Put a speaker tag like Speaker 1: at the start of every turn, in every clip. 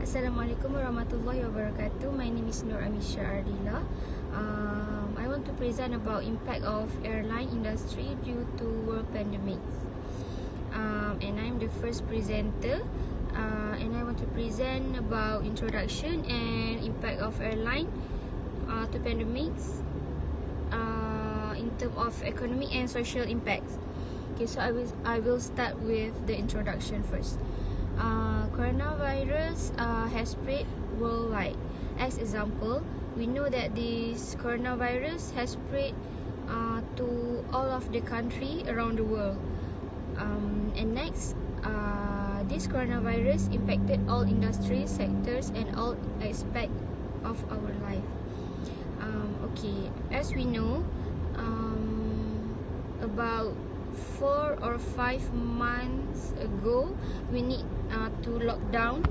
Speaker 1: Assalamualaikum warahmatullahi wabarakatuh. My name is Ardila. I want to present about impact of airline industry due to world pandemic. And I'm the first presenter. And I want to present about introduction and impact of airline to pandemics in terms of economic and social impacts. Okay, so I will start with the introduction first. Coronavirus has spread worldwide. As example, we know that this coronavirus has spread to all of the country around the world. And next, this coronavirus impacted all industries, sectors, and all aspects of our life. Okay, as we know, about 4 or 5 months ago, we need to lock down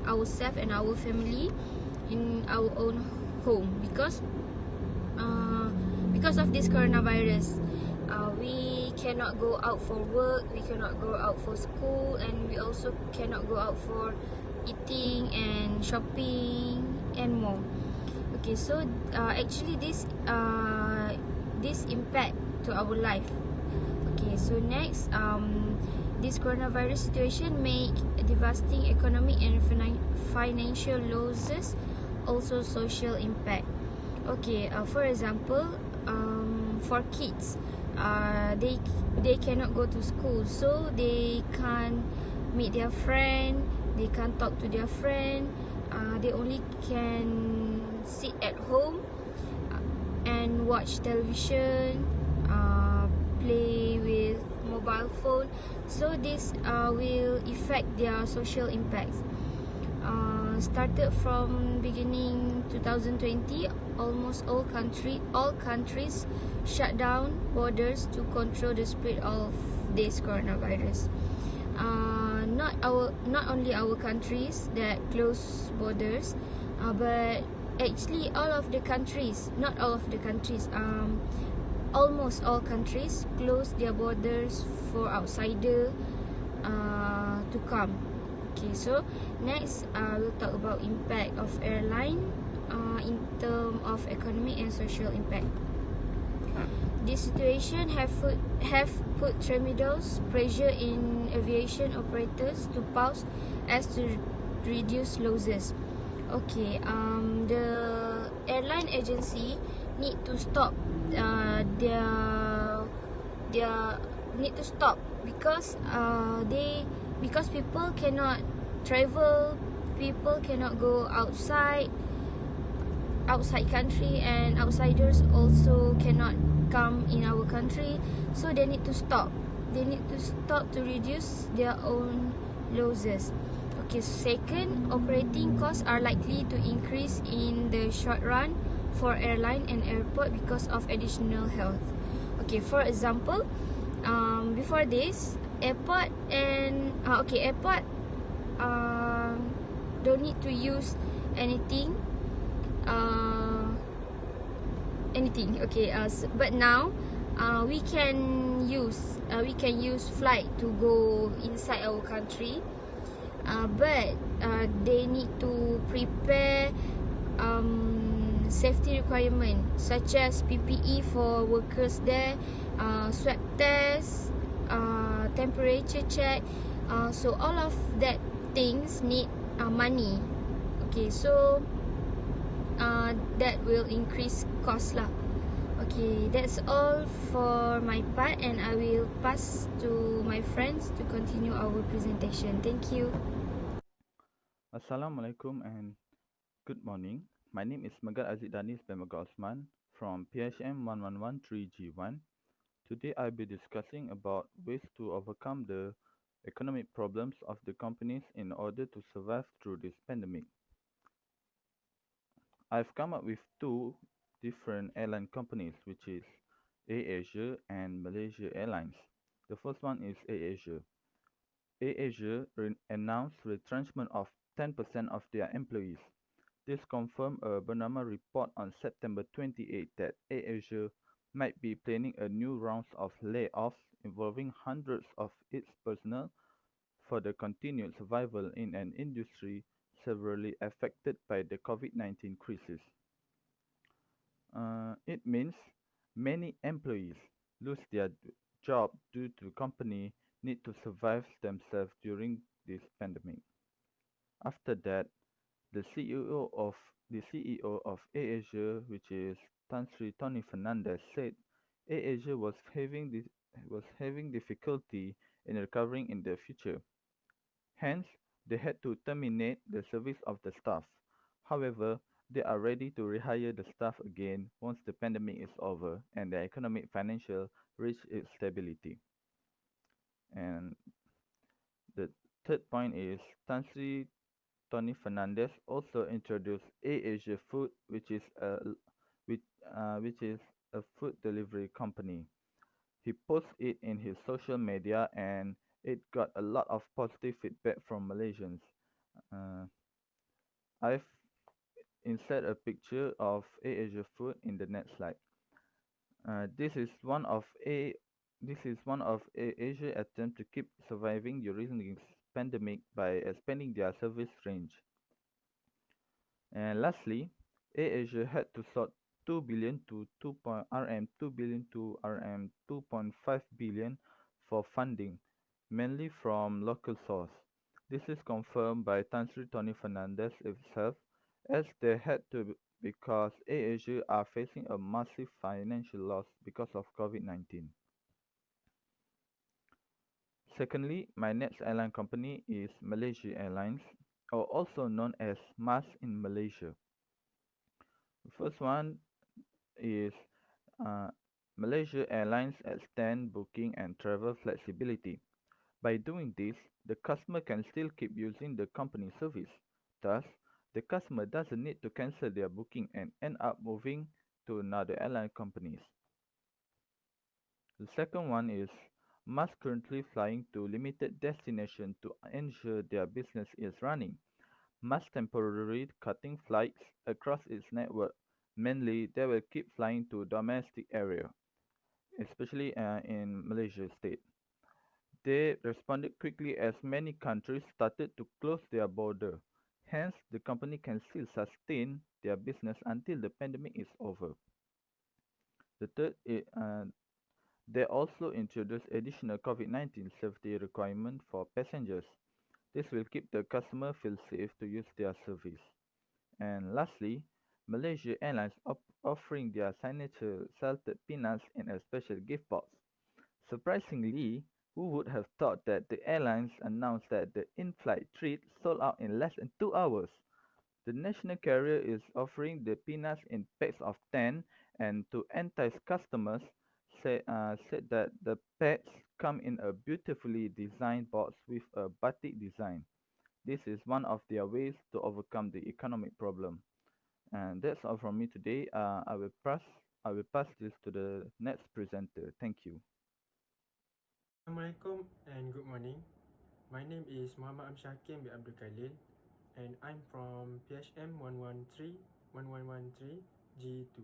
Speaker 1: ourselves and our family in our own home because of this coronavirus. We cannot go out for work, we cannot go out for school, and we also cannot go out for eating and shopping and more. Okay, so actually this impact to our life. Okay, so next, this coronavirus situation make devastating economic and financial losses, also social impact. Okay, for example, for kids, they cannot go to school, so they can't meet their friend, they can't talk to their friend. They only can sit at home and watch television, play with mobile phone. So this will affect their social impacts. Started from beginning 2020, almost all countries shut down borders to control the spread of this coronavirus. Not only our countries that close borders, but actually all of the countries, not all of the countries, almost all countries close their borders for outsider to come. Okay, so next we'll talk about impact of airline in terms of economic and social impact. This situation have put tremendous pressure in aviation operators to pause as to reduce losses. Okay, the airline agency need to stop their need to stop because people cannot travel, people cannot go outside country, and outsiders also cannot come in our country, so they need to stop to reduce their own losses. Okay, second, operating costs are likely to increase in the short run for airline and airport because of additional health. Okay, for example, before this, airport don't need to use anything. Okay, but now we can use flight to go inside our country, but they need to prepare safety requirement such as PPE for workers there, swab test, temperature check, so all of that things need money. Okay, so that will increase cost lah. Okay, that's all for my part, and I will pass to my friends to continue our presentation. Thank you.
Speaker 2: Assalamualaikum and good morning. My name is Megat Danis by Osman from PHM 1113G1. Today I'll be discussing about ways to overcome the economic problems of the companies in order to survive through this pandemic. I've come up with two different airline companies, which is AirAsia and Malaysia Airlines. The first one is AirAsia. AirAsia announced retrenchment of 10% of their employees. This confirmed a Bernama report on September 28 that AirAsia might be planning a new round of layoffs involving hundreds of its personnel for the continued survival in an industry severely affected by the COVID-19 crisis. It means many employees lose their job due to company need to survive themselves during this pandemic. After that, the CEO of the CEO of AirAsia, which is Tan Sri Tony Fernandez, said AirAsia was having difficulty in recovering in the future. Hence, they had to terminate the service of the staff. However, they are ready to rehire the staff again once the pandemic is over and the economic financial reach its stability. And the third point is Tan Sri Tony Fernandez also introduced AirAsia Food, which, which is a food delivery company. He posted it in his social media and it got a lot of positive feedback from Malaysians. Uh, I've insert a picture of AirAsia Food in the next slide. This is one of Asia attempt to keep surviving during this pandemic by expanding their service range. And lastly, AirAsia had to sort 2 billion to 2 billion to RM 2.5 billion for funding, mainly from local source. This is confirmed by Tan Sri Tony Fernandez himself, as they had to because AirAsia are facing a massive financial loss because of COVID-19. Secondly, my next airline company is Malaysia Airlines, or also known as MAS in Malaysia. The first one is uh, Malaysia Airlines extend booking and travel flexibility. By doing this, the customer can still keep using the company service. Thus, the customer doesn't need to cancel their booking and end up moving to another airline companies. The second one is MAS currently flying to limited destinations to ensure their business is running. MAS temporarily cutting flights across its network. Mainly, they will keep flying to domestic area, especially in Malaysia state. They responded quickly as many countries started to close their border. Hence, the company can still sustain their business until the pandemic is over. The third, they also introduced additional COVID-19 safety requirement for passengers. This will keep the customer feel safe to use their service. And lastly, Malaysia Airlines offering their signature salted peanuts in a special gift box. Surprisingly, who would have thought that the airlines announced that the in-flight treat sold out in less than 2 hours? The national carrier is offering the peanuts in packs of 10 and to entice customers, said that the packs come in a beautifully designed box with a batik design. This is one of their ways to overcome the economic problem. And that's all from me today. I will pass this to the next presenter. Thank you.
Speaker 3: Assalamualaikum and good morning. My name is Muhammad Amsyar bin Abdul Khalil and I'm from PHM 113 G2.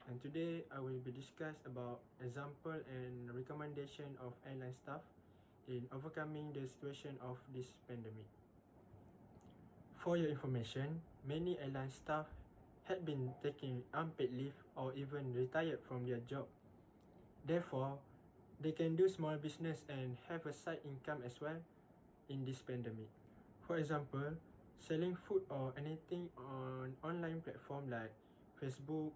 Speaker 3: And today I will be discuss about example and recommendation of airline staff in overcoming the situation of this pandemic. For your information, many airline staff had been taking unpaid leave or even retired from their job. Therefore, they can do small business and have a side income as well in this pandemic. For example, selling food or anything on online platform like Facebook,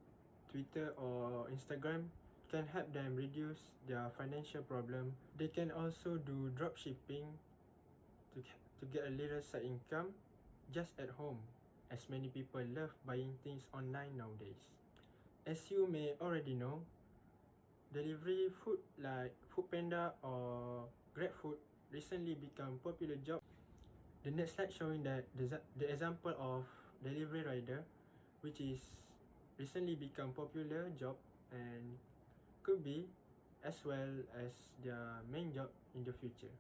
Speaker 3: Twitter or Instagram can help them reduce their financial problem. They can also do drop shipping to get a little side income just at home, as many people love buying things online nowadays. As you may already know, delivery food like Foodpanda or GrabFood recently become popular job. The next slide showing that the example of delivery rider, which is recently become popular job and could be as well as their main job in the future.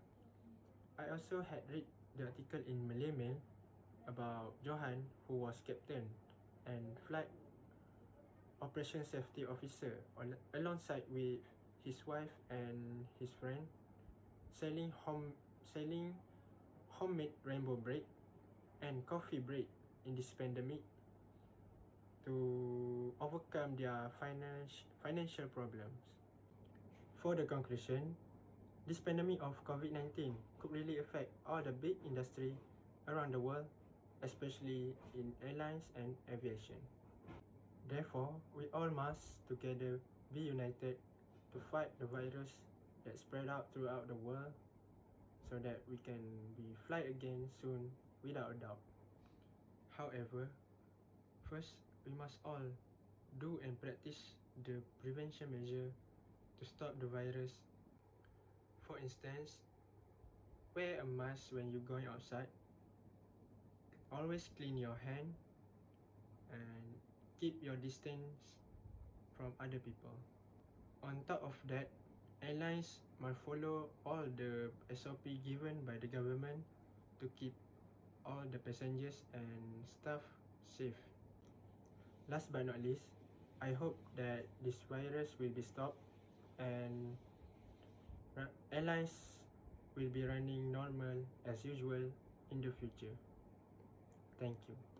Speaker 3: I also had read the article in Malay Mail about Johan, who was captain and flight operation safety officer alongside with his wife and his friend selling homemade rainbow bread and coffee break in this pandemic to overcome their financial problems. For the conclusion, this pandemic of COVID-19 could really affect all the big industry around the world, especially in airlines and aviation. Therefore, we all must together be united to fight the virus that spread out throughout the world so that we can be fly again soon without a doubt. However, first we must all do and practice the prevention measure to stop the virus. For instance, wear a mask when you're going outside, always clean your hand, and keep your distance from other people. On top of that, airlines must follow all the SOP given by the government to keep all the passengers and staff safe. Last but not least, I hope that this virus will be stopped and airlines will be running normal as usual in the future. Thank you.